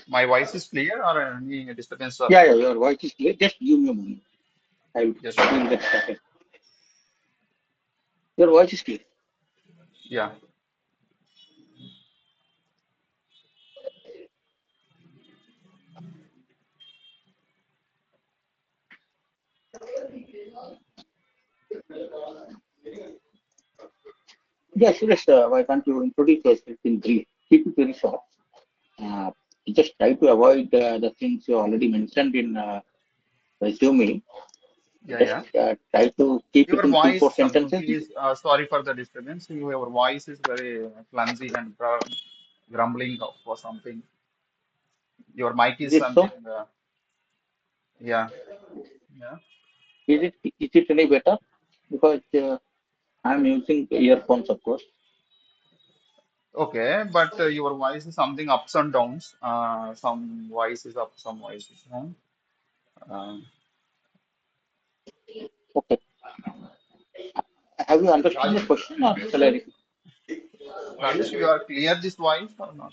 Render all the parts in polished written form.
My voice is clear or any disturbance? Or Yeah, your voice is clear. Just give me a moment. I yes, sure. will get started. Your voice is clear. Yeah. Yes, Suresh, why can't you introduce yourself in brief? Keep it very short. Uh, just try to avoid the things you already mentioned in resume. Yeah, Just yeah. try to keep it Your in three, voice, four sentences. please. Sorry for the disturbance. Your voice is very clumsy and grumbling or something. Your mic Is is it something. so? Yeah, yeah. Is it any better? Because I'm using earphones, of course. Okay, but your voice is something ups and downs. Some voice is up, some voice is down. Um, Okay. Have you understood the Rajesh, question or shall I repeat? Rajesh, you are clear this voice or not?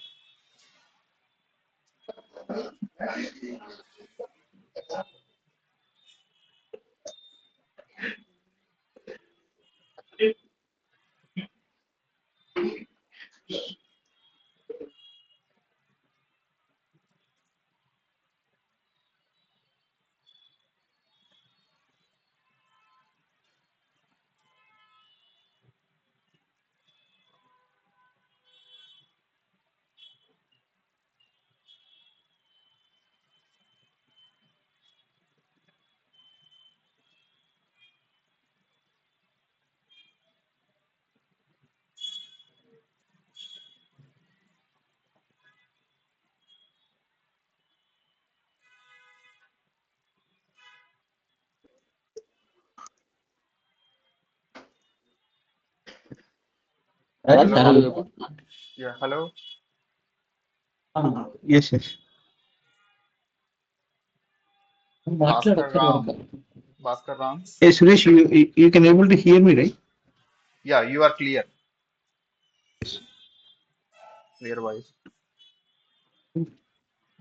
Raj, Hello. are you able? Yeah, hello. Yes, yes. Bhaskar Ram. Bhaskar Ram. Hey, Suresh, you can able to hear me, right? Yeah, you are clear. Clear voice.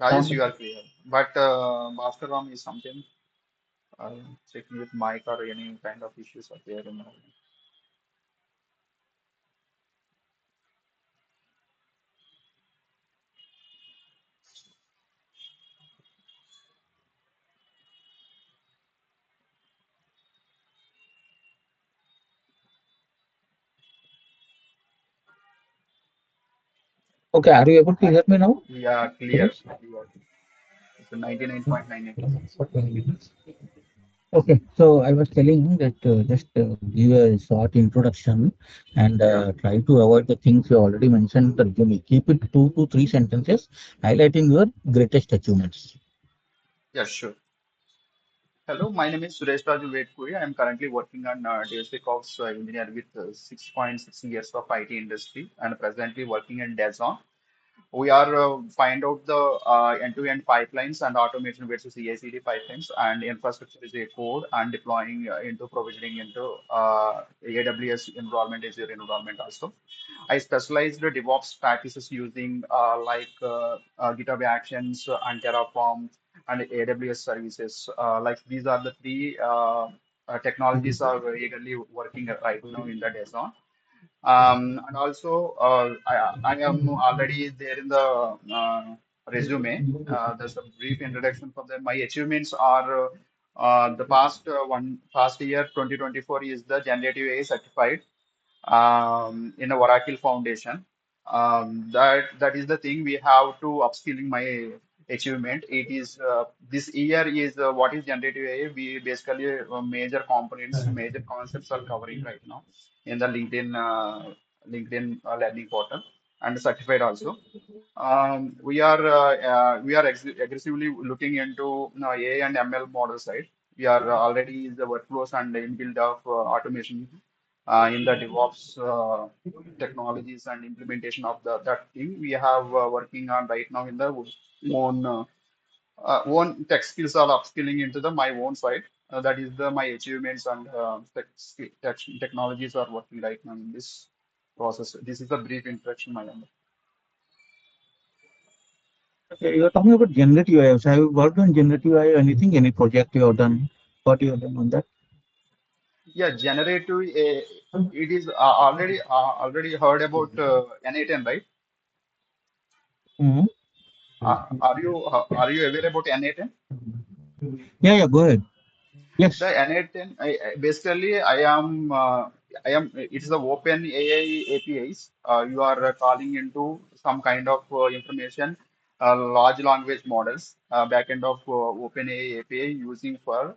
Rajesh, you are clear. But Bhaskar Ram is something checking with mic or any kind of issues are there in the. Okay, are you able to hear me now? Yeah, clear. Suresh? Clear. It's a 99.98%. Okay, so I was telling that just give a short introduction and Yeah. try to avoid the things you already mentioned in the resume. Keep it two to three sentences highlighting your greatest achievements. Yeah, sure. Hello, my name is Suresh Raju Vedpuri. I am currently working on DevOps Engineer with 6.6 years of IT industry and presently working in Dazon. We are find out the end-to-end pipelines and automation versus CI/CD pipelines and infrastructure as a code and deploying into provisioning into AWS environment, Azure environment also. I specialized in DevOps practices using GitHub Actions and Terraform and AWS services. Like these are the three technologies are eagerly working right now in the Dazon. And also, I am already there in the resume. There's a brief introduction for them. My achievements are the past year 2024 is the generative AI certified in a Oracle Foundation. That is the thing we have to upskilling my achievement. It is this year is what is generative AI. We basically major components, major concepts are covering right now in the LinkedIn learning portal and certified also. We are aggressively looking into AI and ML model side. We are already the workflows and inbuild of automation in the DevOps technologies and implementation of that thing. We have working on right now in the own own tech skills are upskilling into the my own side. That is the my achievements and technologies are working right now in this. process. This is a brief introduction, my end. Okay, you're talking about generative AI. So have you worked on generative AI or anything? Any project you have done? What you have done on that? Yeah, generative. It is already heard about N8N, right? Mhm. Are you aware about N8N? Yeah, yeah, go ahead. The Yes. N8N, basically, it is the open AI APIs. You are calling into some kind of information, large language models, backend of open AI API using for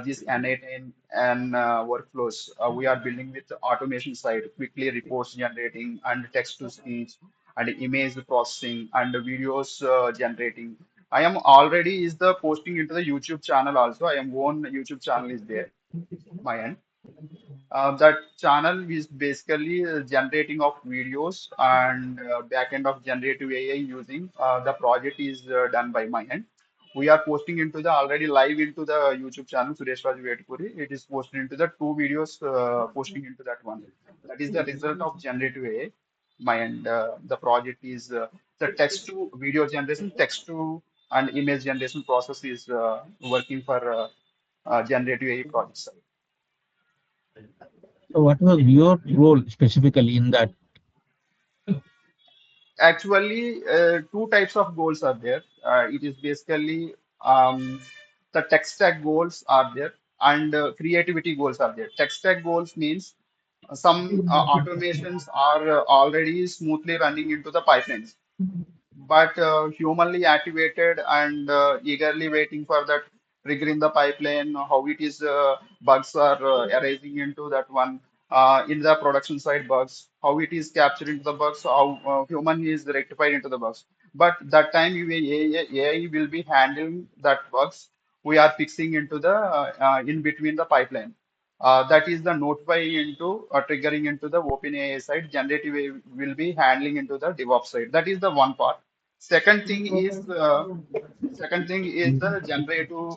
this N8N and workflows. We are building with the automation side, quickly reports generating and text to speech and image processing and videos generating. I am already is the posting into the YouTube channel also. I am own YouTube channel is there, my end. That channel is basically generating of videos and back end of generative AI using the project is done by my end. We are posting into the already live into the YouTube channel Suresh Raju Vetpuri. It is posted into the two videos posting into that one. That is the result of generative AI. My end. The project is the text to video generation, text to and image generation process is working for generative AI projects. So what was your role specifically in that? Actually, two types of goals are there. It is basically the tech stack goals are there and creativity goals are there. Tech stack goals means some automations are already smoothly running into the pipelines but humanly activated and eagerly waiting for that trigger in the pipeline, how it is bugs are arising into that one in the production side bugs, how it is captured into the bugs, how human is rectified into the bugs. But that time AI will be handling that bugs. We are fixing into the in between the pipeline. That is the notifying into triggering into the OpenAI side. Generative AI will be handling into the DevOps side. That is the one part. Second thing is the generative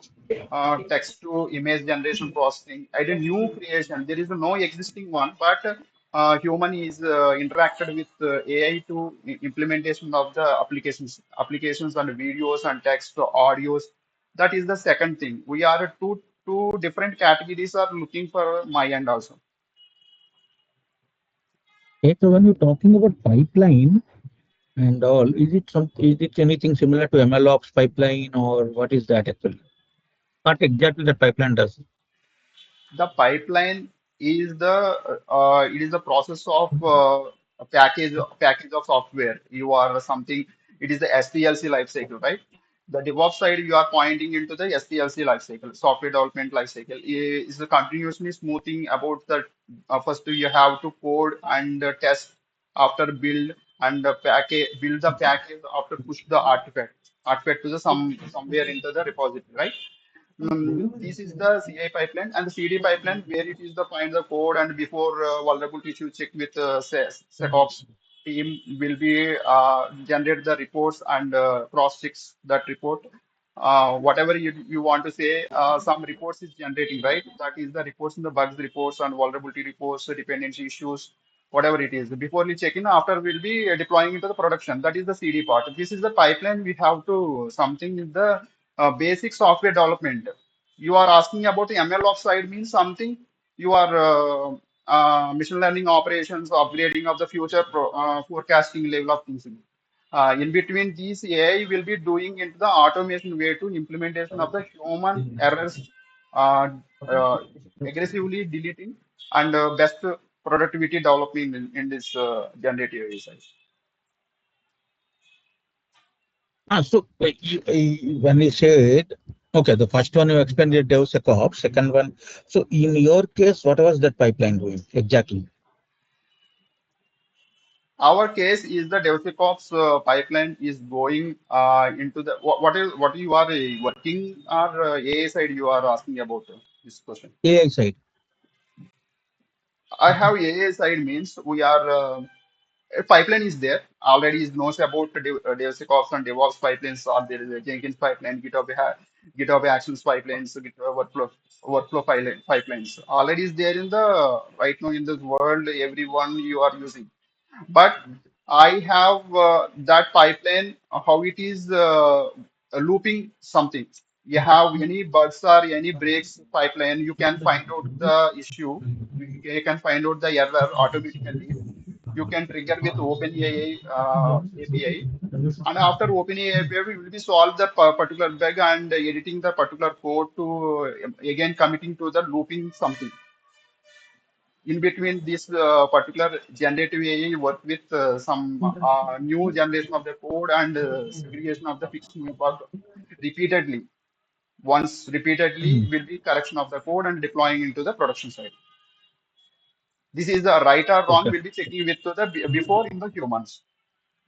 text to image generation processing. I did new creation. There is no existing one, but human is interacted with AI to implementation of the applications and videos and text, audios. That is the second thing. We are two different categories are looking for my end also. Okay, so when you're talking about pipeline and all, is it anything similar to MLOps pipeline or what is that actually? What exactly that pipeline does? The pipeline is it is the process of a package of software. You are something. It is the SDLC life cycle, right? The DevOps side, you are pointing into the SDLC life cycle, software development life cycle. Is the continuously smoothing about the first you have to code and test after build and package build the package after push the artifact to the somewhere into the repository, right? This is the CI pipeline and the CD pipeline where it is the find the code and before vulnerability issue check with SecOps team will be generate the reports and cross checks that report. Whatever you want to say, some reports is generating, right? That is the reports in the bugs reports and vulnerability reports, dependency issues, whatever it is. Before we check in, after we'll be deploying into the production. That is the CD part. This is the pipeline we have to something in the basic software development. You are asking about the ML side means something you are machine learning operations, upgrading of the future forecasting level of things. In between these, AI will be doing into the automation way to implementation of the human errors, uh, uh, aggressively deleting and best productivity developing in this generative AI side. When you said, okay, the first one you explained the DevSecOps, second one. So in your case, what was that pipeline doing exactly? Our case is the DevSecOps pipeline is going into the what you are working or AI side you are asking about this question. AI side. I have AI side means we are a pipeline is there already is knows about the DevSecOps and DevOps pipelines are there is a Jenkins pipeline, GitHub Actions pipelines, GitHub pipelines already is there in the right now in this world everyone you are using. But I have that pipeline, how it is looping something. You have any bugs or any breaks pipeline, you can find out the issue. You can find out the error automatically. You can trigger with OpenAI API. And after OpenAI API, we will be solve the particular bug and editing the particular code to again committing to the looping something in between this particular generative AI work with some new generation of the code and segregation of the fixed bug repeatedly. Once repeatedly Mm. will be correction of the code and deploying into the production side. This is the right or wrong Okay. will be checking with the before in the humans.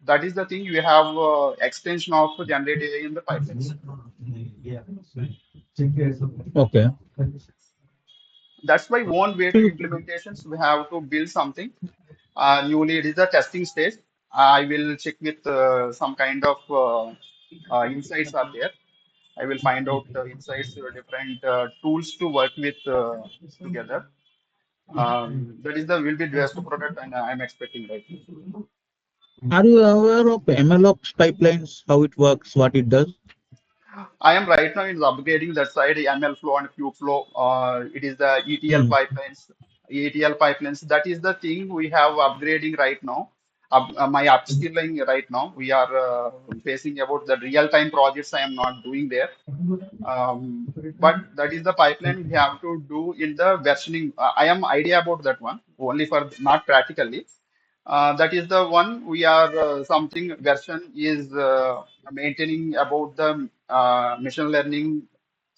That is the thing you have extension of generative AI in the pipelines. Okay. That's why one way So to you, implementations we have to build something. Newly, it is the testing stage. I will check with some kind of insights are there. I will find out insights, different tools to work with together. That is the will be best product, and I'm expecting right now. are you aware of MLOps pipelines? How it works? What it does? I am right now in upgrading that side, ML flow and Q flow. It is the ETL Mm. pipelines. ETL pipelines. That is the thing we have upgrading right now. My upskilling right now. We are facing about the real-time projects. I am not doing there. But that is the pipeline we have to do in the versioning. I am idea about that one only for not practically. That is the one we are something version is maintaining about the machine learning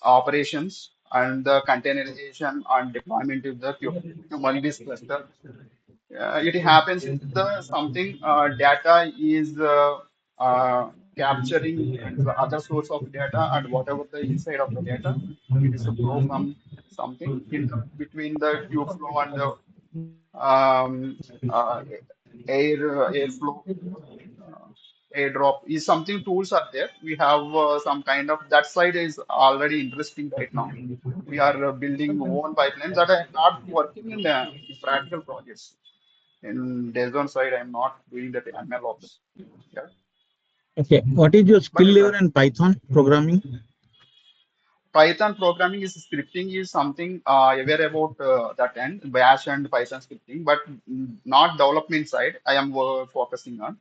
operations and the containerization and deployment of the Kubernetes cluster. It happens is the something data is capturing and the other source of data and whatever the inside of the data, it is a flow from something in the between the Kubeflow and the um, uh, airflow uh, airdrop is something tools are there. We have some kind of that side is already interesting right now. We are building own pipelines that are not working in practical projects. In Dazon side, I'm not doing that ML ops. Yeah, Okay. What is your but skill level in Python programming? Python programming is scripting is something aware about that end, Bash and Python scripting, but not development side. I am focusing on.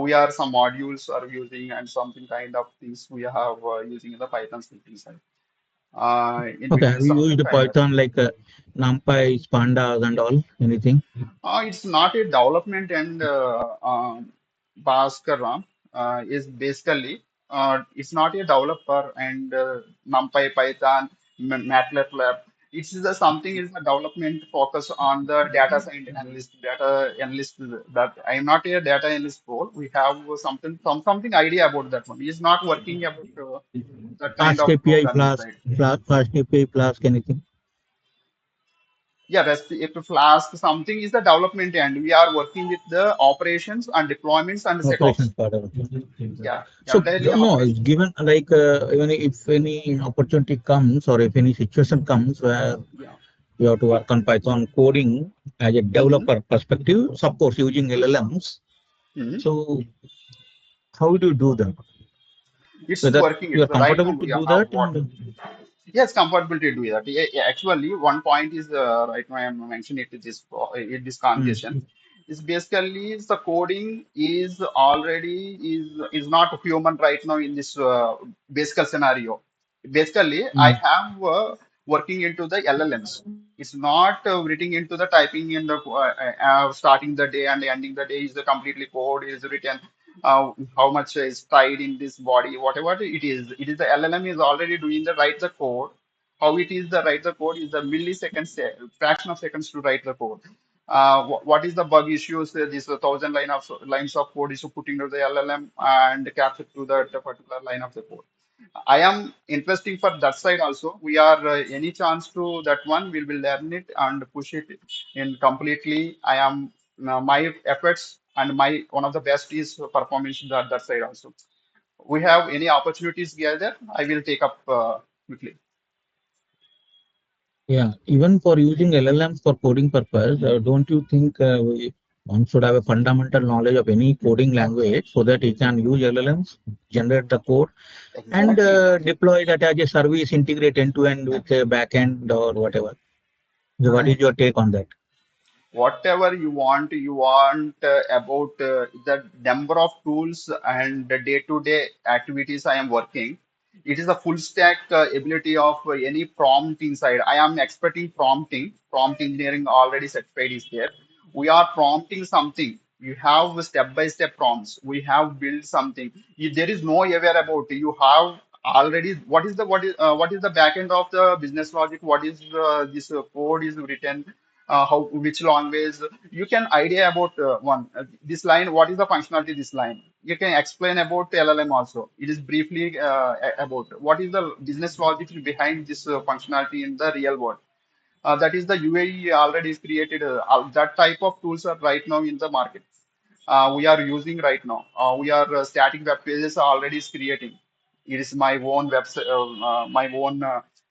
We are some modules are using and something kind of things we have using in the Python scripting side. In Okay. between Have you something used kind of. Python like NumPy, Pandas, and all? Anything? It's not a development and Bhaskaram is basically it's not a developer and NumPy, Python, MATLAB. It's the something is a development focus on the data science analyst, data analyst. That I am not a data analyst role. We have something idea about that one. He's not working about that kind Fast of API, programming Flask, side. Fast API, Flask, anything? Yeah, REST if Flask something is the development end. We are working with the operations and deployments and Operations SecOps. part of it. Yeah, So entirely no, it's operations. given like even if any opportunity comes or if any situation comes where Yeah. you have to work on Python coding as a Hmm. developer perspective, of course using LLMs. Hmm. So how do you do that? It's Whether working. you are It's right comfortable now. to We do have that what? and Yes, comfortable to do that. Yeah, yeah, actually, one point is right now I'm mentioning it in this mm, conversation. Is basically the coding is already is not human right now in this basic scenario. Basically, I mm, have working into the LLMs. It's not written into the typing in the starting the day and ending the day is the completely code is written how much is tied in this body, whatever it is the LLM is already doing the write the code. How it is the write the code is the milliseconds, fraction of seconds to write the code. What is the bug issues? This 1,000 lines of code is put into the LLM and capture to that particular line of the code. I am interesting for that side also. We are any chance to that one, we will learn it and push it in completely. I am my efforts and my one of the best is performance that side also. We have any opportunities together, I will take up quickly. yeah, even for using LLMs for coding purpose, don't you think? One should have a fundamental knowledge of any coding language so that he can use LLMs, generate the code, and Exactly. deploy that as a service, integrate end to end with a backend or whatever. So what is your take on that? Whatever you want about the number of tools and the day-to-day activities I am working. It is a full stack ability of any prompt inside. I am expert in prompting. Prompt engineering already certified is there. We are prompting something. You have step-by-step prompts. We have built something. If there is no aware about it, you have already what is the back end of the business logic? What is this code is written? How which language you can idea about one this line, what is the functionality this line, you can explain about LLM also. It is briefly about what is the business logic behind this functionality in the real world. That is the UAE already is created. That type of tools are right now in the market. We are using right now. We are static web pages are already is creating. It is my own website, my own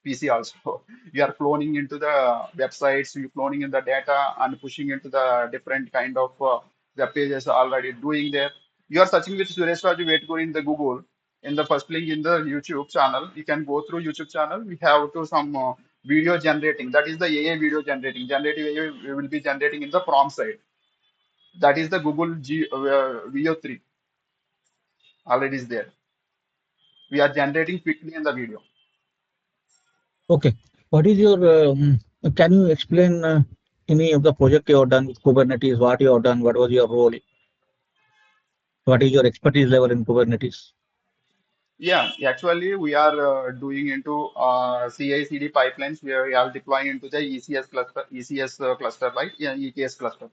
PC also. You are cloning into the websites, you cloning in the data and pushing into the different kind of web pages already doing there. You are searching with Suresh Raju Vetguri in the Google. In the first link in the YouTube channel, you can go through YouTube channel. We have to some video generating. That is the AI video generating. Generative AI will be generating in the prompt side. That is the Google VO3 already is there. We are generating quickly in the video. Okay. What is your, can you explain any of the project you have done with Kubernetes? What you have done? What was your role? What is your expertise level in Kubernetes? Yeah, actually, we are doing into CI/CD pipelines where we are deploying into the ECS cluster, right? Yeah, EKS cluster.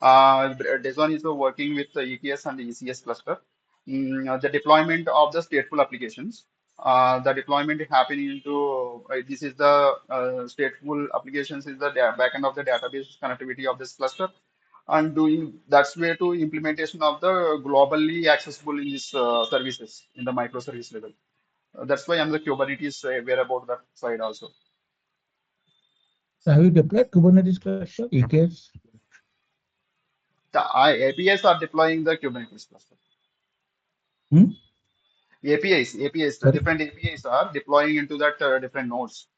Deson is working with the EKS and the ECS cluster. The deployment of the stateful applications. The deployment happening into this is the stateful applications is the backend of the database connectivity of this cluster, and doing that's way to implementation of the globally accessible in these services in the microservice level. That's why I'm the Kubernetes aware about that side also. So have you deployed Kubernetes cluster, EKS? The APIs are deploying the Kubernetes cluster. Hmm? APIs, the Sorry? different APIs are deploying into that different nodes.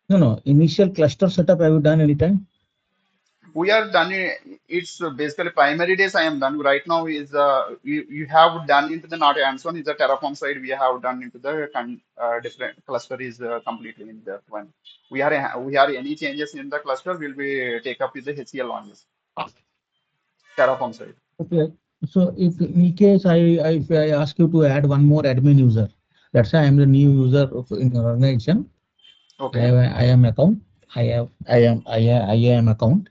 No, no. Initial cluster setup have you done anytime? We are done. It's basically primary days I am done. Right now is you have done into the not hands-on is the Terraform side. We have done into the different cluster is completely in that one. We are any changes in the cluster will be take up with the HCL launches. Terraform side. Okay. So if in case if I ask you to add one more admin user, that's why I am the new user in your organization. Okay. I am account. I am account,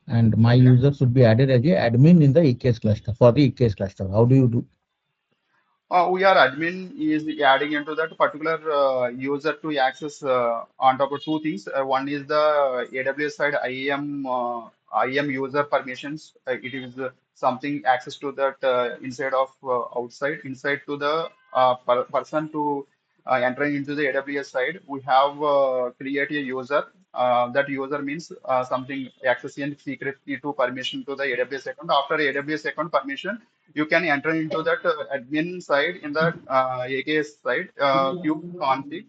and my Okay. user should be added as a admin in the EKS cluster for the EKS cluster. How do you do? We are admin is adding into that particular user to access on top of two things. One is the AWS side IAM user permissions. It is something access to that inside of outside inside to the person to entering into the AWS side. We have create a user. That user means something accessing secret key to permission to the AWS account. After AWS account permission, you can enter into that admin side in the AKS side, kube config,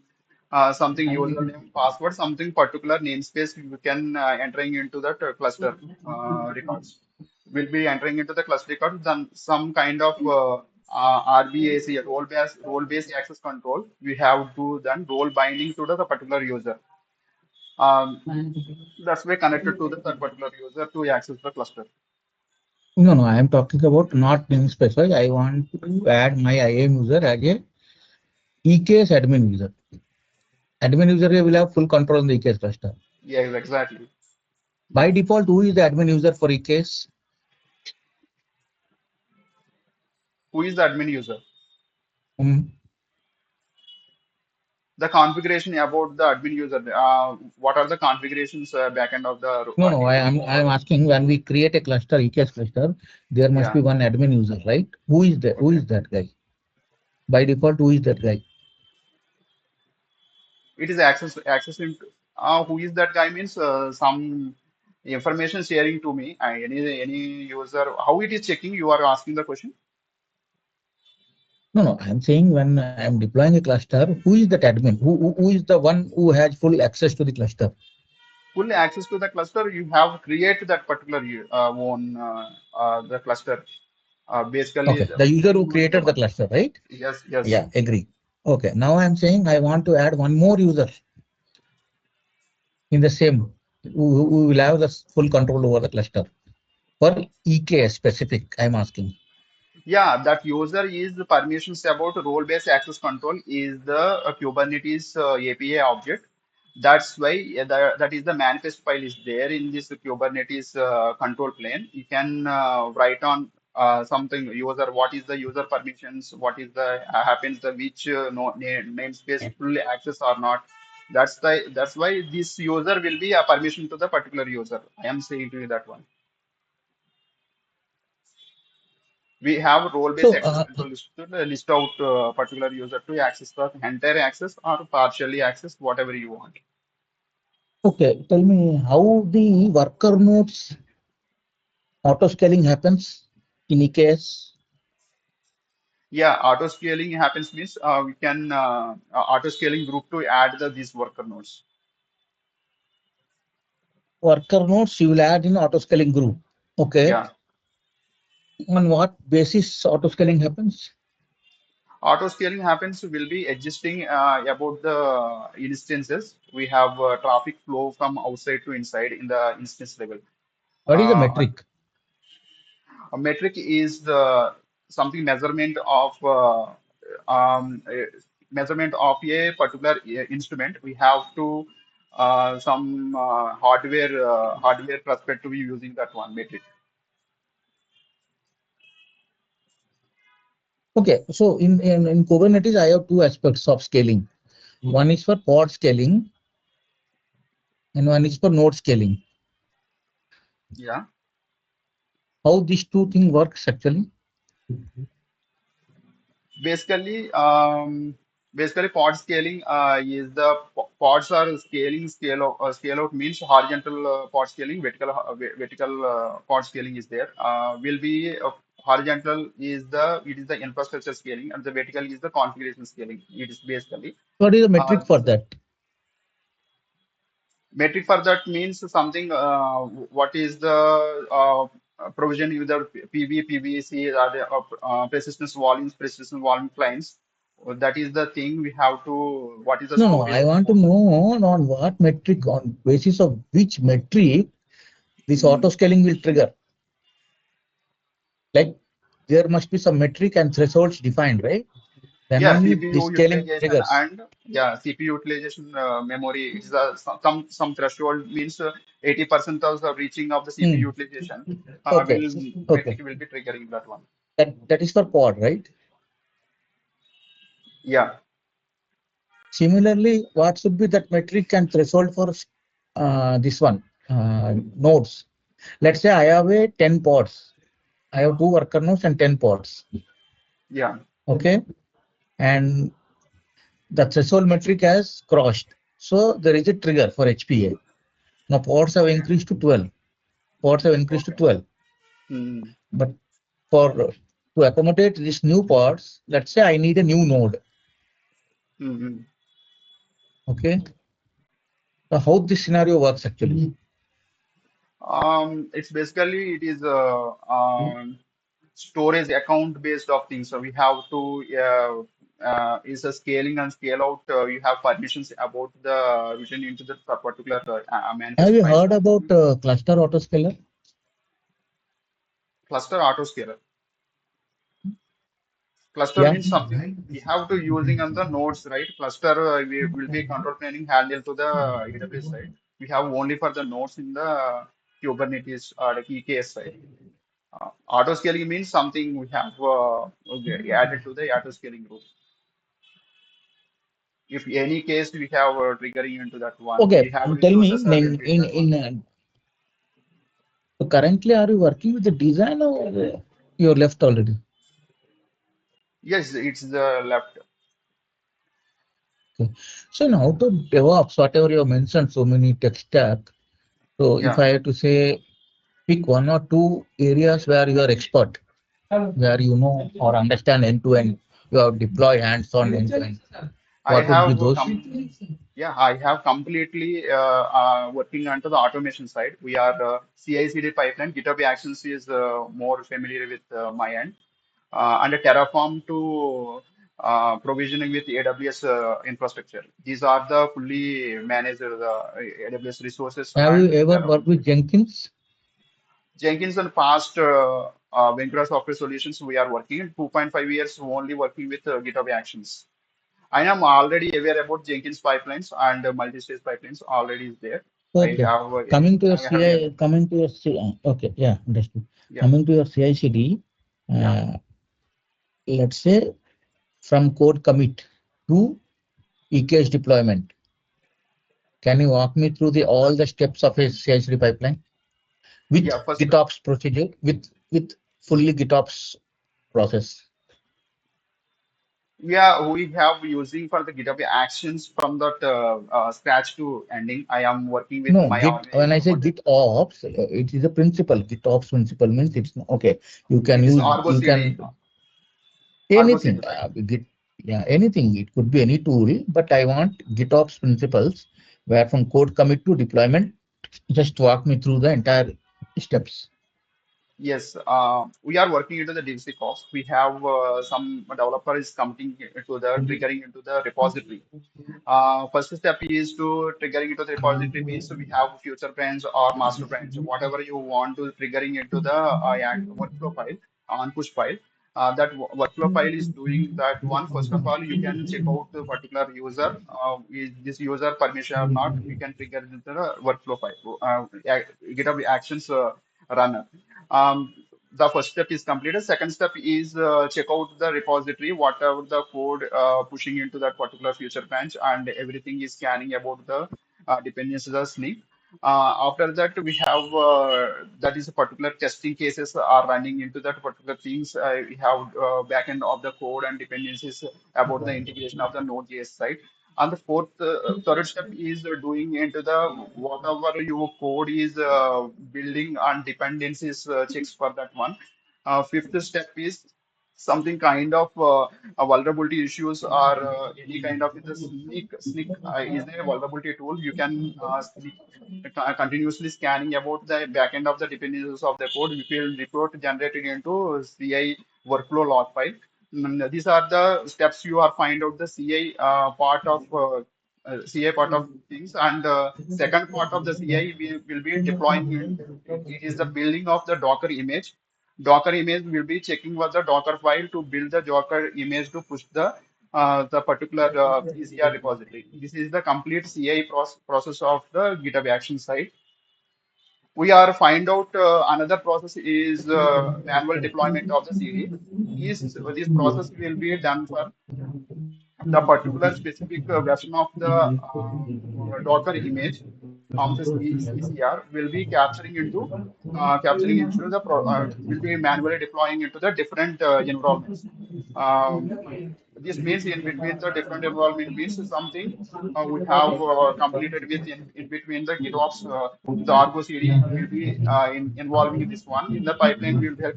something username, password, something particular namespace you can entering into that cluster records. Will be entering into the cluster records, then some kind of RBAC, role-based access control. We have to then role binding to the particular user. Um, that's way connected to the that particular user to access the cluster. No, no, I am talking about not in specific. I want to add my IAM user as a EKS admin user. Admin user will have full control on the EKS cluster. Yes, exactly. By default, who is the admin user for EKS? Who is the admin user? Um, The configuration about the admin user. What are the configurations backend of the no, no, I am role? asking when we create a cluster, EKS cluster, there must Yeah. be one admin user, right? Who is that? Who Okay. is that guy? By default, who is that guy? It is access into who is that guy means some. Information sharing to me, any user, how it is checking? You are asking the question. No, I'm saying when I'm deploying a cluster, who is that admin? Who is the one who has full access to the cluster? Full access to the cluster, you have create that particular own the cluster. Basically, Okay, the user who who is the created the one? cluster, right? Yes, yes. Yeah, agree. Okay, now I'm saying I want to add one more user in the same, who will have the full control over the cluster. For EKS specific, I'm asking. Yeah, that user is the permissions about role-based access control is the Kubernetes API object. That's why that is the manifest file is there in this Kubernetes control plane. You can write on something user, what is the user permissions, what is the happens the which namespace fully access or not. That's why this user will be a permission to the particular user. I am saying to you that one. We have role-based So, access control list to list out particular user to access the entire access or partially access whatever you want. okay, tell me how the worker nodes auto scaling happens in EKS. Yeah, auto scaling happens means we can auto scaling group to add these worker nodes. Worker nodes you will add in auto scaling group. Okay, Yeah, on what basis auto scaling happens? auto scaling happens will be adjusting about the instances. We have traffic flow from outside to inside in the instance level. What is the Uh, metric? A metric is the something measurement of measurement of a particular instrument. We have to some hardware perspective using that one metric. Okay, so in Kubernetes, I have two aspects of scaling. One is for pod scaling and one is for node scaling. Yeah. How these two things works actually? Basically, basically pod scaling is the pods are scaling scale out means horizontal pod scaling, vertical pod scaling is there. Will be horizontal is the it is the infrastructure scaling and the vertical is the configuration scaling. It is basically What is the uh, metric for that? metric for that means something. What is the provision either PV, PVC, or the persistence volume clients. That is the thing we have to. What is the No, storage? I want to know on what metric, on basis of which metric this auto Mm. scaling will trigger. Like there must be some metric and thresholds defined, right? Then Yeah, only this CPU scaling utilization triggers. and yeah, CPU utilization memory. It's some threshold means 80% of the reaching of the CPU Hmm. utilization Okay, will okay. metric will be triggering that one. That is for pod, right? Yeah, Similarly, what should be that metric and threshold for this one nodes? Let's say I have a 10 pods. I have two worker nodes and 10 pods. yeah. Okay, and the threshold metric has crossed. So there is a trigger for HPA. Now pods have Okay, increased to 12. Pods have increased to okay. 12. Mm. But for to accommodate these new pods, let's say I need a new node. Mm-hmm. Okay, so how this scenario works actually? It's basically it is storage account based of things. So we have to is a scaling and scale out. You have permissions about the written into the particular Have manifest you files. heard about cluster autoscaler? Cluster autoscaler. Cluster Yeah. means something we have to using on the nodes, right? Cluster we will be control planning handle to the AWS side. We have only for the nodes in the Kubernetes like EKS side. Auto scaling means something we have okay, added to the auto scaling group. If any case we have triggering into that one, Okay, we have tell me resources will be that one. so currently are you working with the design or you're left already? Yes, it's the left. Okay. So now to DevOps, whatever you have mentioned, so many tech stack. So if Yeah, I have to say, pick one or two areas where you are expert, where you know or understand end to end, you have deployed hands-on end to end. I What would be have those? yeah, I have completely working onto the automation side. We are CI/CD pipeline. GitHub Actions is more familiar with my end, and a Terraform to provisioning with AWS infrastructure. These are the fully managed AWS resources Have you and ever Terraform. worked with Jenkins? Jenkins and past Ventura Software Solutions, we are working in 2.5 years only working with GitHub Actions. I am already aware about Jenkins pipelines and multi-stage pipelines already is there. I Okay. have Coming to your I have yeah, CI, coming to your okay, yeah, understood. yeah, Coming to your CI/CD, yeah. let's say from code commit to EKS deployment. Can you walk me through the all the steps of a CI/CD pipeline with Yeah, first, GitOps procedure, with fully GitOps process? yeah, we have using for the GitHub Actions from that scratch to ending. I am working with No, my Git. When I organization. say GitOps, it is a principle. GitOps principle means it's okay. You can It is use. Argo You CD, can Argo anything. CD, right? Git. Yeah, anything. It could be any tool, but I want GitOps principles where from code commit to deployment. Just walk me through the entire steps. Yes, we are working into the DevSecOps cost. We have some developer is coming into the triggering into the repository. First step is to triggering into the repository means we have future branch or master branch, whatever you want to triggering into the workflow file on push file. That workflow file is doing that one. First of all, you can check out the particular user. Is this user permission or not? You can trigger into the workflow file. GitHub Actions runner. Um, the first step is completed. Second step is check out the repository, whatever the code pushing into that particular future branch, and everything is scanning about the dependencies or sleep. After that, we have that is a particular testing cases are running into that particular things. We have backend of the code and dependencies about the integration of the Node.js side. And the third step is doing into the whatever your code is building and dependencies checks for that one. Fifth step is something kind of vulnerability issues or any kind of the sneak is a vulnerability tool. You can sneak continuously scanning about the backend of the dependencies of the code. We will report generated into CI workflow log file. These are the steps you are find out the CI part of things, and second part of the CI will be deploying. It is the building of the Docker image. Docker image will be checking what the Docker file to build the Docker image to push the particular ECR repository. This is the complete CI process of the GitHub Action side. We are find out another process is manual deployment of the CD. This process will be done for the particular specific version of the Docker image of the ECR will be capturing into the will be manually deploying into the different environments. Um, this means in between the different environment means something we have completed with in between the GitOps, the Argo CD will be involving this one. In the pipeline, we will have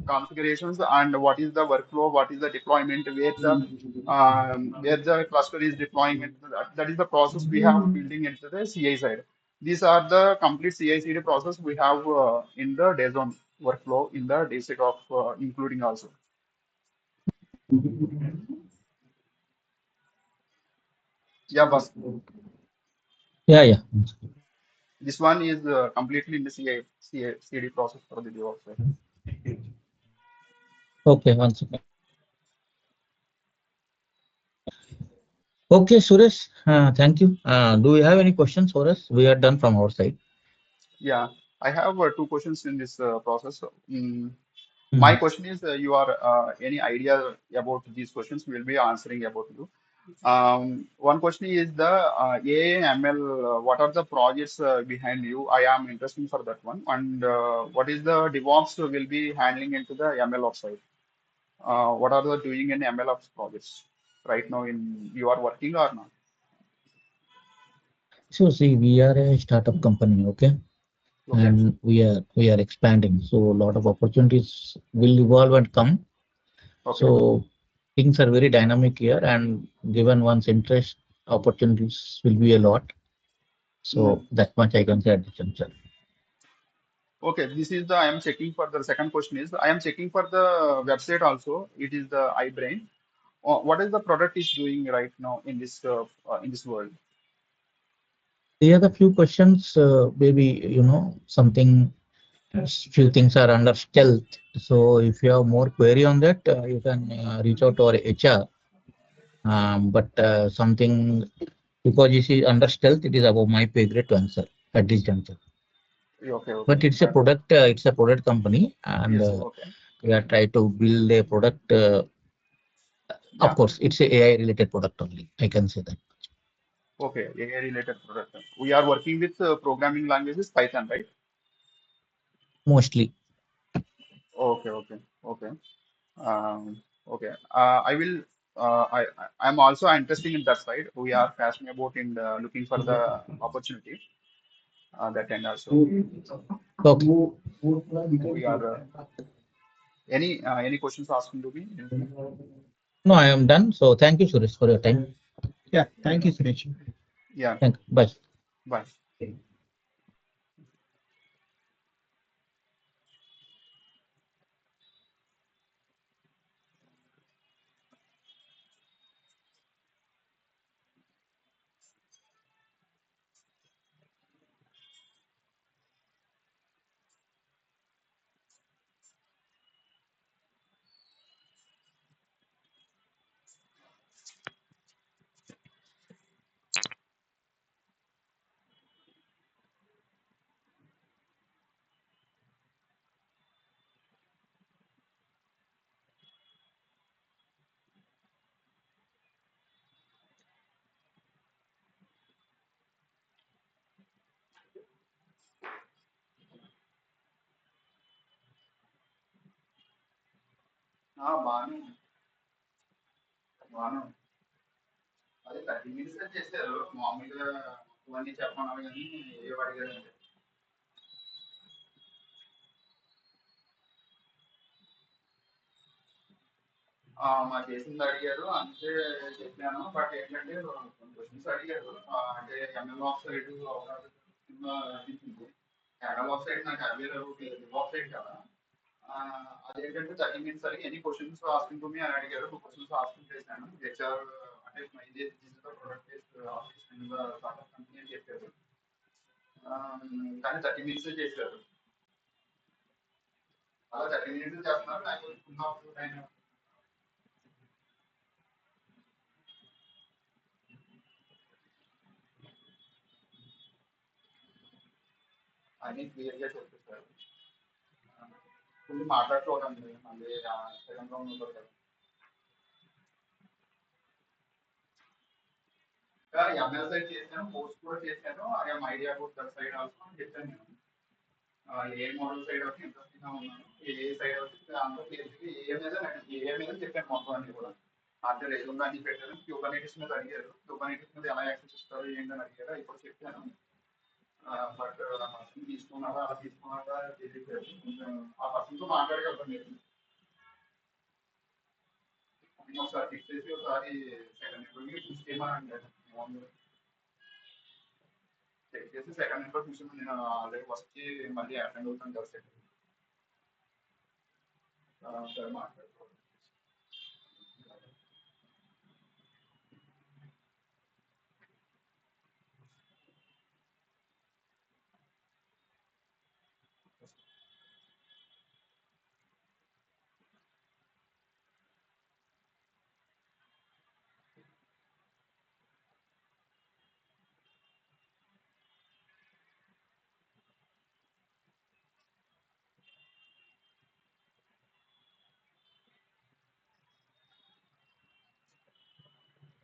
configurations and what is the workflow, what is the deployment, where the cluster is deploying. That is the process we have building into the CI side. These are the complete CI/CD process we have in the DayZone workflow in the DaySecOps, including also. Yeah, but Yeah, yeah. this one is completely in the CD process for the DevOps side. Okay, one second. Okay, Suresh, thank you. Do you have any questions for us? We are done from our side. Yeah, I have two questions in this process. My Mhm. question is, you are any idea about these questions? We'll be answering about you. One question is the AI ML. What are the projects behind you? I am interested for that one. And what is the DevOps will be handling into the ML ops side? What are the doing in ML ops projects right now? In you are working or not? So see, we are a startup company, okay, Okay. and we are expanding. So a lot of opportunities will evolve and come. Okay. So things are very dynamic here, and given one's interest, opportunities will be a lot. Hmm. So that much I can say at this juncture. Okay, this is the I am checking for the second question is I am checking for the website also. It is the iBrain. What is the product is doing right now in this world? There are the few questions, maybe something. Few things are under stealth. So if you have more query on that, you can reach out to our HR. But something because this is under stealth, it is above my pay grade to answer at this juncture. Okay, okay, But it's a I understand. product. It's a product company, and Yes, okay, we are trying to build a product. Of yeah, course, it's a AI related product only. I can say that okay, AI related product. We are working with programming languages Python, right? mostly. Okay, okay, okay. Okay. I will. I'm also interested in that side. We are passionate about in looking for the opportunity that end also. Okay. We are any questions asking to me? Anything? No, I am done. So thank you, Suresh, for your time. Yeah, thank you, Suresh. Yeah. Thank. Bye. Bye. Banu Banu అదే 30 minutes చేశారు మామూలుగా ఇవన్నీ చెప్పమన్నారు కానీ ఏ అడిగారు మా చేసింది అడిగారు అంతే చెప్పాను బట్ ఏంటంటే కొన్ని క్వశ్చన్స్ అడిగారు అంటే ML of side ML of side నాకు అవైలబుల్ ఆఫ్ సైడ్ కదా అదేంటంటే 30 minutes అడిగి any questions asking to me అని అడిగారు టూ క్వశ్చన్స్ ఆస్కింగ్ చేశాను హెచ్ఆర్ అంటే my product based office company అని చెప్పారు కానీ 30 minutes చేశారు అలా 30 minutes చేస్తున్నారు నాకు అన్ని క్లియర్ గా చెప్పేశారు కొంచెం మాట్లాడుకోవడండి మళ్ళీ సెకండ్ రౌండ్ ఉంటుంది కదా ఇంకా ఎంఎల్ సైడ్ చేశాను పోస్ట్ కూడా చేశాను I'm idea about that side also అని చెప్పాను నేను ఏ మోడల్ సైడ్ వచ్చి ఇంట్రెస్టింగ్ గా ఉన్నాను ఏ సైడ్ వచ్చి అందరూ ఏ మీద చెప్పాను మొత్తం అన్ని కూడా అంటే రెజ్యూమ్ అన్ని పెట్టాను క్యూబర్నెటిస్ మీద అడిగారు క్యూబర్నెటిస్ మీద ఎలా యాక్సెస్ ఇస్తారు ఏంటని అడిగారు ఇప్పుడు చెప్పాను బట్ ఆ పర్సన్ తీసుకున్నారా అలా తీసుకున్నారా తెలియదు కొంచెం ఆ పర్సన్ తో మాట్లాడగలుగుతాను మీరు నేను ఒకసారి ఫిక్స్ చేసి ఒకసారి సెకండ్ ఇంటర్వ్యూ చూసేయమని చెక్ చేసి సెకండ్ ఇంటర్వ్యూ చూసి నేను ఆల్రెడీ వచ్చి మళ్ళీ అటెండ్ అవుతాను కదా సెకండ్ సార్ మాట్లాడుకోవాలి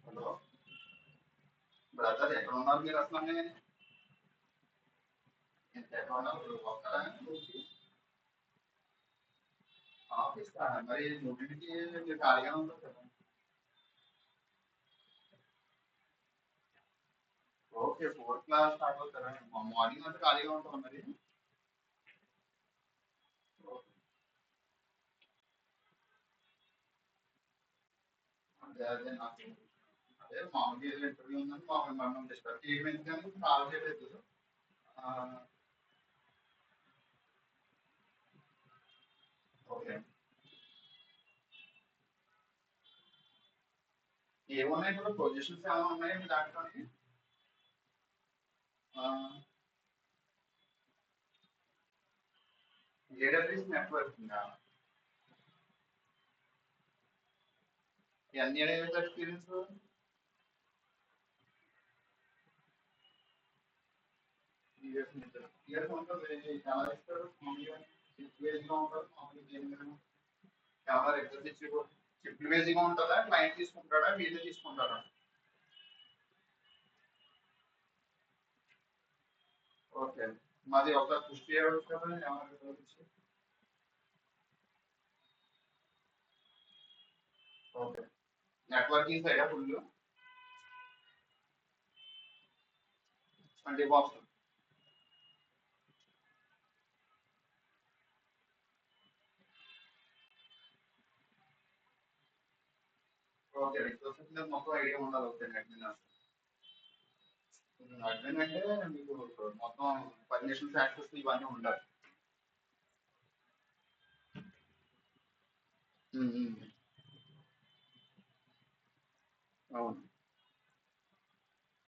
హలో బ్రదర్ ఎక్కడ ఉన్నారు మీరు అసలు ఎక్కడ ఉన్నారు వస్తారా ఆఫీస్ మరి మూడింటికి మీరు ఖాళీగా ఉంటారు కదా ఓకే, 4 క్లాస్ స్టార్ట్ అవుతారా? మార్నింగ్ అంతా ఖాళీగా ఉంటాం మరి. అదే అదే నాకు అదే మామూలుగా ఏదో ఇంటర్వ్యూ ఉందని మామూలు మనం డిస్కస్ చేయడం కానీ కాల్ చేయలేదు. ఆ, ఓకే. ఏమున్నాయి ఇప్పుడు పొజిషన్స్ ఏమైనా ఉన్నాయా మీ దాంట్లోని? ఏడబ్ల్యూఎస్ నెట్వర్కింగ్, ఎన్ని ఇయర్స్ ఎక్స్పీరియన్స్? ఇయర్స్ ఇయర్స్ ఉంటుంది. ఎలా ఇస్తారు మామూలుగా? షిఫ్ట్ బేస్గా ఉంటుంది మామూలుగా దేని మీద? చాలా రెగ్యులర్ షిఫ్ట్ బేస్గా ఉంటుందా? క్లయింట్ తీసుకుంటాడా వీళ్ళే తీసుకుంటారా? ఓకే. మాది ఒక పుష్టి చేయవచ్చు కదా ఏమైనా? Okay. Networking side full 20 box. Okay, resources మీద మొత్తం ఐడియా ఉండాలి. ఓకే, అడ్మిన్ అడ్మిన్ అంటే మీకు మొత్తం పర్మిషన్స్ యాక్సెస్ ఇవన్నీ ఉండాలి.